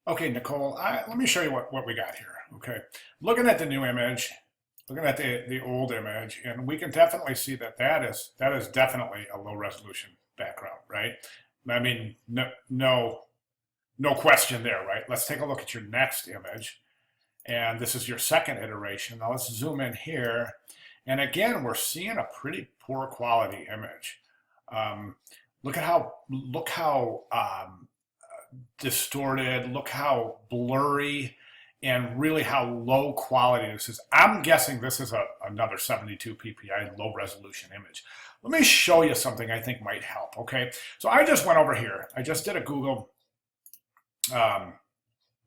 Okay, Nicole, let me show you what we got here. Okay, looking at the new image, looking at the old image, and we can definitely see that that is definitely a low resolution background, right? I mean, no question there, right? Let's take a look at your next image, and this is your second iteration. Now let's zoom in here, and again, we're seeing a pretty poor quality image. Um, look how distorted, look how blurry, and really how low quality this is. I'm guessing this is another 72 ppi low resolution image. Let me show you something I think might help, okay? So I just went over here. I just did a Google, um,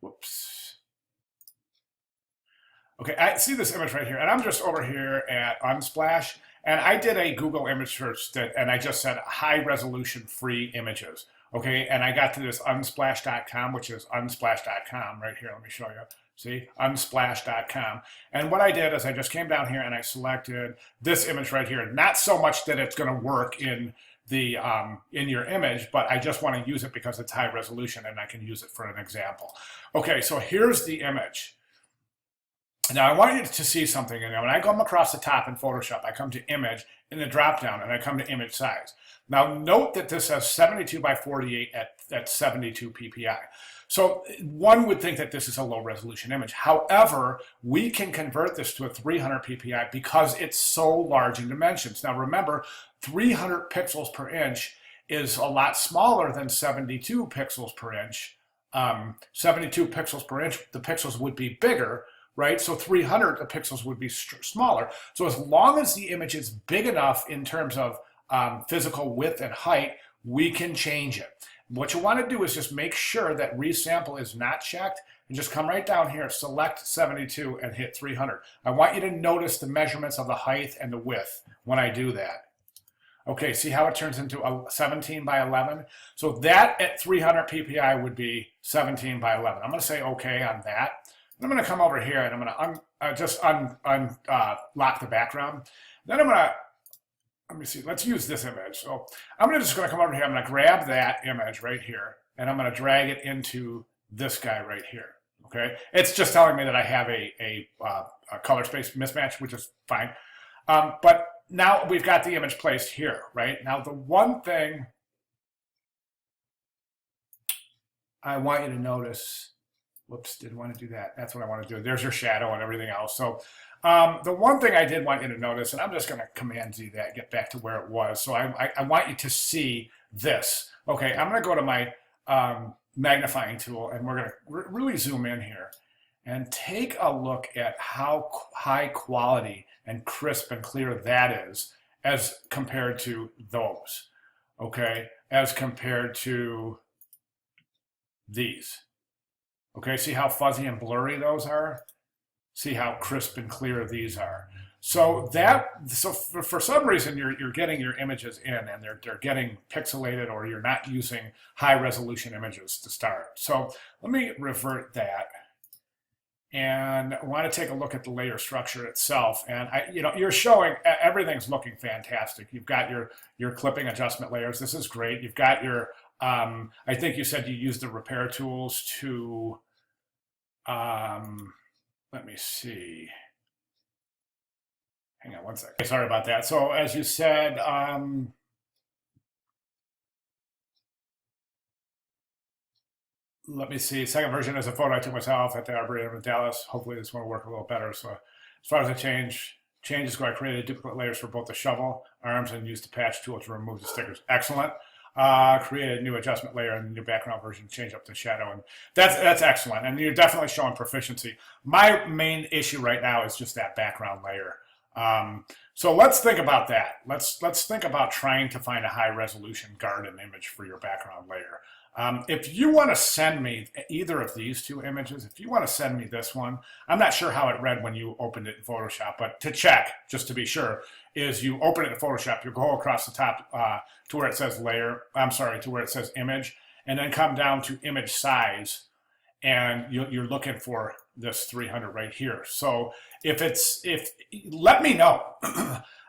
whoops. Okay, I see this image right here, and I'm just over here at Unsplash, and I did a Google image search and I just said high resolution free images. Okay, and I got to this unsplash.com, which is unsplash.com right here. Let me show you. See, unsplash.com. And what I did is I just came down here and I selected this image right here. Not so much that it's going to work in your image, but I just want to use it because it's high resolution and I can use it for an example. Okay, so here's the image. Now I want you to see something. And when I come across the top in Photoshop, I come to image in the drop down and I come to image size. Now note that this has 72 by 48 at 72 ppi. So one would think that this is a low resolution image. However, we can convert this to a 300 ppi because it's so large in dimensions. Now remember, 300 pixels per inch is a lot smaller than 72 pixels per inch. 72 pixels per inch, the pixels would be bigger, right? So 300, the pixels would be smaller. So as long as the image is big enough in terms of physical width and height, we can change it. What you want to do is just make sure that resample is not checked and just come right down here, select 72 and hit 300. I want you to notice the measurements of the height and the width when I do that. Okay, see how it turns into a 17 by 11? So that at 300 ppi would be 17 by 11. I'm going to say okay on that. I'm going to come over here and I'm going to just unlock the background. Then I'm going to, let me see, let's use this image. So I'm just going to come over here. I'm going to grab that image right here and I'm going to drag it into this guy right here. Okay, it's just telling me that I have a color space mismatch, which is fine. But now we've got the image placed here, right? Now the one thing I want you to notice, whoops, didn't want to do that. That's what I want to do. There's your shadow and everything else. So the one thing I did want you to notice, and I'm just going to Command Z that, get back to where it was. So I want you to see this. Okay, I'm going to go to my magnifying tool, and we're going to really zoom in here and take a look at how high quality and crisp and clear that is as compared to those. Okay, as compared to these. Okay, see how fuzzy and blurry those are? See how crisp and clear these are. So for some reason you're getting your images in and they're getting pixelated, or you're not using high resolution images to start. So let me revert that. And I want to take a look at the layer structure itself. And you're showing everything's looking fantastic. You've got your clipping adjustment layers. This is great. You've got your I think you said you used the repair tools to let me see. Hang on one second. Sorry about that. So as you said, let me see. Second version is a photo I took myself at the Arboretum in Dallas. Hopefully this one will work a little better. So as far as the changes go, I created duplicate layers for both the shovel arms and used the patch tool to remove the stickers. Excellent. Create a new adjustment layer and the new background version, change up the shadow, and that's excellent. And you're definitely showing proficiency. My main issue right now is just that background layer. So let's think about that. Let's think about trying to find a high resolution garden image for your background layer. If you want to send me either of these two images, if you want to send me this one, I'm not sure how it read when you opened it in Photoshop, but to check, just to be sure, is you open it in Photoshop, you go across the top to where it says layer, to where it says image, and then come down to image size, and you're looking for this 300 right here. So let me know.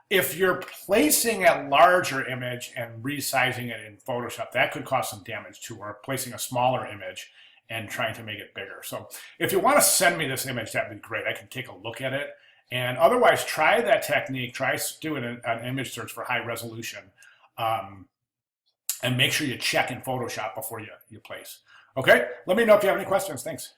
If you're placing a larger image and resizing it in Photoshop, that could cause some damage too, or placing a smaller image and trying to make it bigger. So if you want to send me this image, that'd be great. I can take a look at it. And otherwise, try that technique. Try doing an image search for high resolution. And make sure you check in Photoshop before you place. Okay, let me know if you have any questions. Thanks.